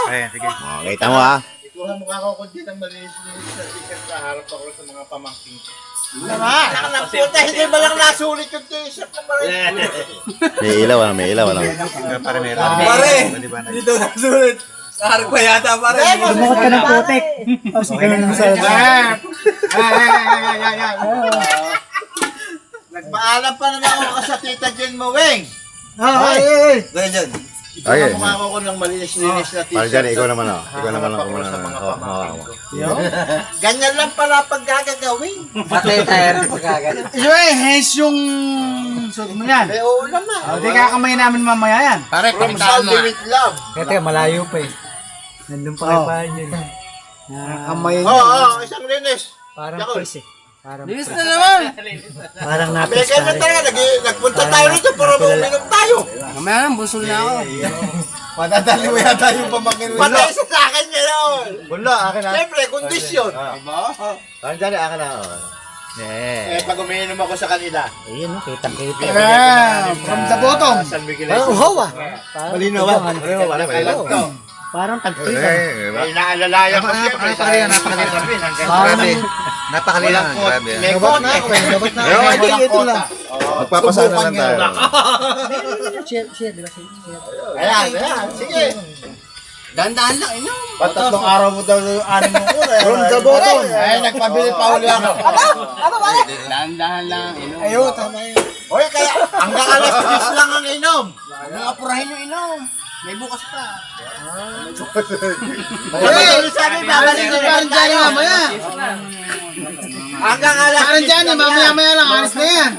Ayan, sige. Oh, kita mo ha. Ikuha mo ako kung di nang malinis sa t-shirt na harap ako sa mga pamangking ko. Naman, puta, hindi ba lang nasulit yung t-shirt na marin? May ilaw ano, may ilaw ano. Pare, meron. Pare, dito nasulit. Sa harap pa yata, pare. Lumukot ka ng putik. Tapos ganun lang sa Nagpaalam pa naman ako sa tita Jen mo, Weng. Ganyan. Okay. Ikuha mo ako ng malinis-linis na Para t-shirt. dyan, ikaw naman oh. Ikaw naman ang Harap ako kumuna sa naman. mga Oh, pamangkin ko. Ganyan lang pala pag gagagawin. Patay tayo pagkagat. Hence yung suot mo yan. Eh, oo naman. Hindi kakamayin namin mamaya yan. Pare, From Saudi with love. Kaya malayo pa eh. Nandun pa kayo pa yun. Kakamayin Oo, isang linis. Parang Yakul. pwes eh. Linis na naman. Parang May napis ganyan talaga, nagpunta tayo rito para uminom tayo. Mamaya lang, busol na ako. Matatali mo yata yung pamangkin mo. Patay sa akin ngayon. Bunlo, akin na. Siyempre, kondisyon. Para dyan, akin na. Oh. Eh, pag umiinom ako sa kanila. Ayun, kitang-kita. From the bottom. San Miguel. Parang uhaw ah. Malinaw ba? Malinaw ba? Alam ko. Parang tagpila. May naalalayan ko siyempre. Napakalina, grabe. May kote. Ito lang. Magpapasana lang tayo. Share, di ba? Ayan, ayan. Sige. Dahan-dahan lang, ino. Patatlong araw mo daw yung anim ng ura. From the bottom. Ay, nagpabili pa uli ako. Dahan-dahan lang, ino. Ayun, tama yun. Oy, kaya hanggang alas 10 lang ang inom. Apurahin yung inom. May bukas pa. Oy, sabi babalik na Parang dyan yung mamaya. Hanggang alas 10 Parang dyan, lang yan. mamaya-maya lang. Alis na yan.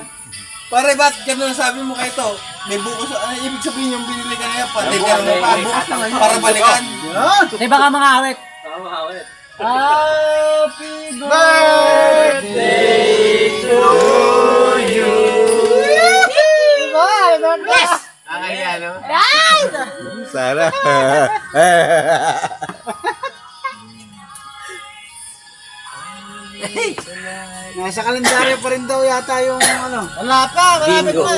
Pare, ba't ganun sabi mo kayo to? May bukas, ano ibig sabihin yung binili ka na yan? Pati pero pa, bukas na ngayon. Para balikan. Di ba ka mga awit? Happy birthday to you. Yes! Sana. Nasa kalendaryo pa rin daw yata yung ano. Wala pa, marami pa.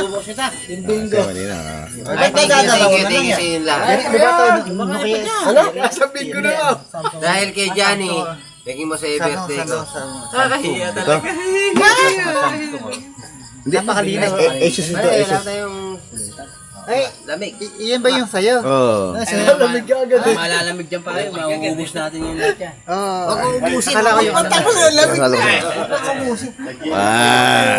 Yung bingo. Malinaw. Ay, dadalawa na lang yan. Di ba tayo Ano? Sabihin ko na lang. Dahil kay Johnny, bigyan mo sa birthday ko. Kakahiya Ito? talaga. Hindi, napakalinaw. Asus ito, Asus. Ay, Lamig. iyan ba yung sayo? Oo. Lamig ka agad eh. Malalamig dyan pa kayo, mauubos natin yung lahat yan. Oo. Huwag ubusin. Akala ko yung ano. Kasalo ko. Ah.